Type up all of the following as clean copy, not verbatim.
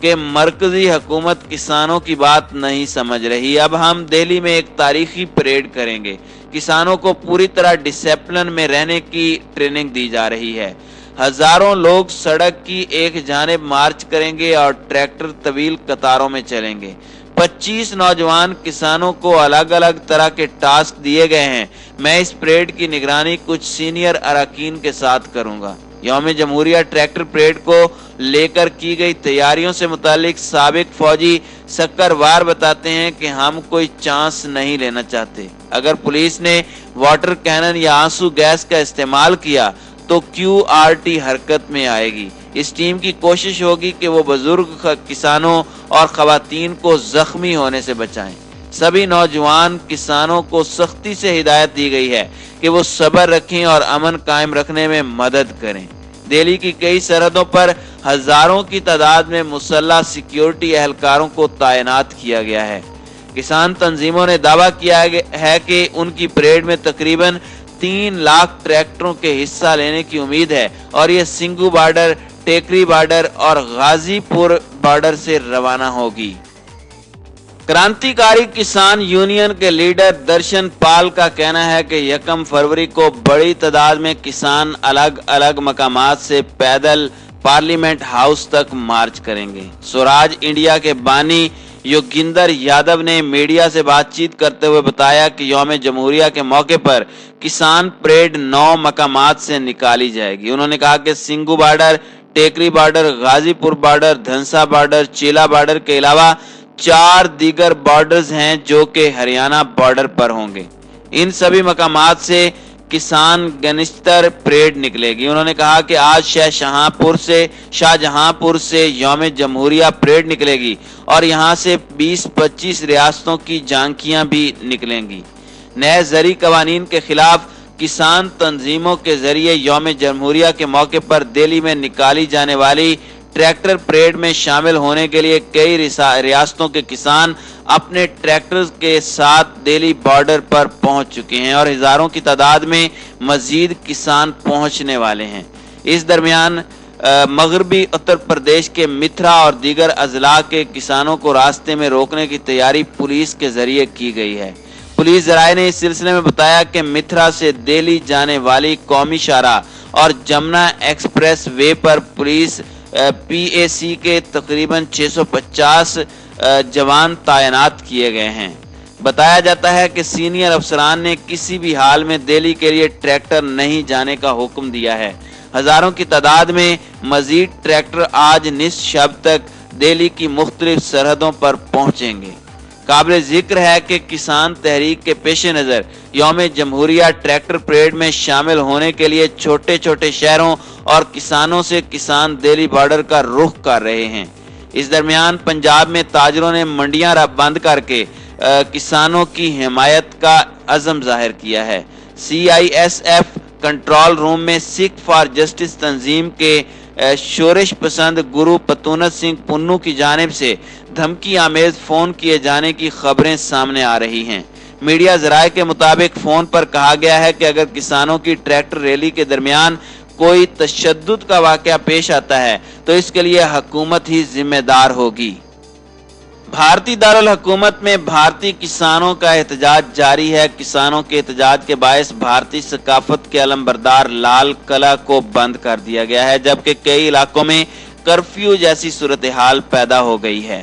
کہ مرکزی حکومت کسانوں کی بات نہیں سمجھ رہی۔ اب ہم دہلی میں ایک تاریخی پریڈ کریں گے۔ کسانوں کو پوری طرح ڈسپلن میں رہنے کی ٹریننگ دی جا رہی ہے۔ ہزاروں لوگ سڑک کی ایک جانب مارچ کریں گے اور ٹریکٹر طویل قطاروں میں چلیں گے۔ 25 نوجوان کسانوں کو الگ الگ طرح کے ٹاسک دیے گئے ہیں۔ میں اس پریڈ کی نگرانی کچھ سینئر اراکین کے ساتھ کروں گا۔ یوم جمہوریہ ٹریکٹر پریڈ کو لے کر کی گئی تیاریوں سے متعلق سابق فوجی سکروار بتاتے ہیں کہ ہم کوئی چانس نہیں لینا چاہتے۔ اگر پولیس نے واٹر کینن یا آنسو گیس کا استعمال کیا تو QRT حرکت میں آئے گی۔ اس ٹیم کی کوشش ہوگی کہ وہ بزرگ کسانوں اور خواتین کو زخمی ہونے سے بچائیں۔ سبھی نوجوان کسانوں کو سختی سے ہدایت دی گئی ہے کہ وہ صبر رکھیں اور امن قائم رکھنے میں مدد کریں۔ دہلی کی کئی سرحدوں پر ہزاروں کی تعداد میں مسلح سیکیورٹی اہلکاروں کو تعینات کیا گیا ہے۔ کسان تنظیموں نے دعویٰ کیا ہے کہ ان کی پریڈ میں تقریباً 3 لاکھ ٹریکٹروں کے حصہ لینے کی امید ہے اور یہ سنگھو بارڈر، ٹیکری بارڈر اور غازی پور بارڈر سے روانہ ہوگی۔ کرانتیکاری کسان یونین کے لیڈر درشن پال کا کہنا ہے کہ 1 فروری کو بڑی تعداد میں کسان الگ الگ مقامات سے پیدل پارلیمنٹ ہاؤس تک مارچ کریں گے۔ سوراج انڈیا کے بانی یوگیندر یادو نے میڈیا سے بات چیت کرتے ہوئے بتایا کہ یوم جمہوریہ کے موقع پر کسان پریڈ 9 مقامات سے نکالی جائے گی۔ انہوں نے کہا کہ سنگھو بارڈر، ٹیکری بارڈر، غازی پور بارڈر، دھنسا بارڈر، چیلا بارڈر کے علاوہ 4 دیگر بارڈرز ہیں جو کہ ہریانہ بارڈر پر ہوں گے۔ ان سبھی مقامات سے کسان گنشتر پریڈ نکلے گی۔ انہوں نے کہا کہ آج شاہجہاں پور سے یوم جمہوریہ پریڈ نکلے گی اور یہاں سے 20-25 ریاستوں کی جھانکیاں بھی نکلیں گی۔ نئے زرعی قوانین کے خلاف کسان تنظیموں کے ذریعے یوم جمہوریہ کے موقع پر دہلی میں نکالی جانے والی ٹریکٹر پریڈ میں شامل ہونے کے لیے کئی ریاستوں کے کسان اپنے ٹریکٹرز کے ساتھ دہلی بارڈر پر پہنچ چکے ہیں اور ہزاروں کی تعداد میں مزید کسان پہنچنے والے ہیں۔ اس درمیان مغربی اتر پردیش کے متھرا اور دیگر اضلاع کے کسانوں کو راستے میں روکنے کی تیاری پولیس کے ذریعے کی گئی ہے۔ پولیس ذرائع نے اس سلسلے میں بتایا کہ متھرا سے دہلی جانے والی قومی شاہراہ اور جمنا ایکسپریس وے پر پولیس PAC کے تقریباً 650 جوان تعینات کیے گئے ہیں۔ بتایا جاتا ہے کہ سینئر افسران نے کسی بھی حال میں دہلی کے لیے ٹریکٹر نہیں جانے کا حکم دیا ہے۔ ہزاروں کی تعداد میں مزید ٹریکٹر آج نصف شب تک دہلی کی مختلف سرحدوں پر پہنچیں گے۔ قابل ذکر ہے کہ کسان تحریک کے پیش نظر یوم جمہوریہ ٹریکٹر پریڈ میں شامل ہونے کے لیے چھوٹے چھوٹے شہروں اور کسانوں سے کسان دہلی بارڈر کا رخ کر رہے ہیں۔ اس درمیان پنجاب میں تاجروں نے منڈیاں بند کر کے کسانوں کی حمایت کا عزم ظاہر کیا ہے۔ CISF کنٹرول روم میں سکھ فار جسٹس تنظیم کے شورش پسند گرو پتونت سنگھ پنو کی جانب سے دھمکی آمیز فون کیے جانے کی خبریں سامنے آ رہی ہیں۔ میڈیا ذرائع کے مطابق فون پر کہا گیا ہے کہ اگر کسانوں کی ٹریکٹر ریلی کے درمیان کوئی تشدد کا واقعہ پیش آتا ہے تو اس کے لیے حکومت ہی ذمہ دار ہوگی۔ بھارتی دارالحکومت میں بھارتی کسانوں کا احتجاج جاری ہے۔ کسانوں کے احتجاج کے باعث بھارتی ثقافت کے علمبردار لال قلعہ کو بند کر دیا گیا ہے، جبکہ کئی علاقوں میں کرفیو جیسی صورتحال پیدا ہو گئی ہے۔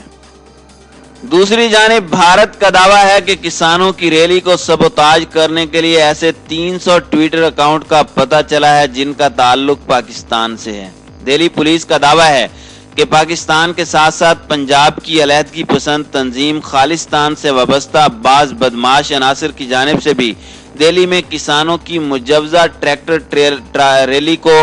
دوسری جانب بھارت کا دعویٰ ہے کہ کسانوں کی ریلی کو سبوتاژ کرنے کے لیے ایسے 300 ٹویٹر اکاؤنٹ کا پتہ چلا ہے جن کا تعلق پاکستان سے ہے۔ دہلی پولیس کا دعویٰ ہے کہ پاکستان کے ساتھ ساتھ پنجاب کی علیحدگی پسند تنظیم خالصتان سے وابستہ بعض بدماش عناصر کی جانب سے بھی دہلی میں کسانوں کی مجوزہ ٹریکٹر ریلی کو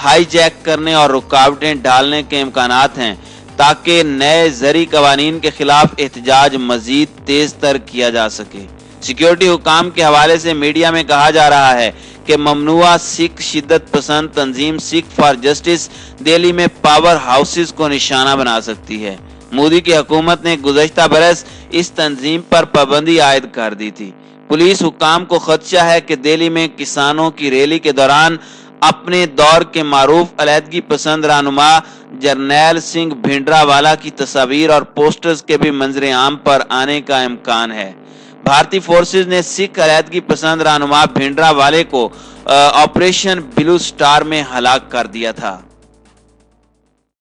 ہائی جیک کرنے اور رکاوٹیں ڈالنے کے امکانات ہیں تاکہ نئے زرعی قوانین کے خلاف احتجاج مزید تیز تر کیا جا سکے۔ سیکیورٹی حکام کے حوالے سے میڈیا میں کہا جا رہا ہے کہ ممنوعہ سکھ شدت پسند تنظیم سکھ فار جسٹس دہلی میں پاور ہاؤسز کو نشانہ بنا سکتی ہے۔ مودی کی حکومت نے گزشتہ برس اس تنظیم پر پابندی عائد کر دی تھی۔ پولیس حکام کو خدشہ ہے کہ دہلی میں کسانوں کی ریلی کے دوران اپنے دور کے معروف علیحدگی پسند رہنما جرنیل سنگھ بھنڈراوالا کی تصاویر اور پوسٹرز کے بھی منظر عام پر آنے کا امکان ہے۔ بھارتی فورسز نے سکھ علیحدگی پسند رہنما بھنڈراوالے کو آپریشن بلو سٹار میں ہلاک کر دیا تھا۔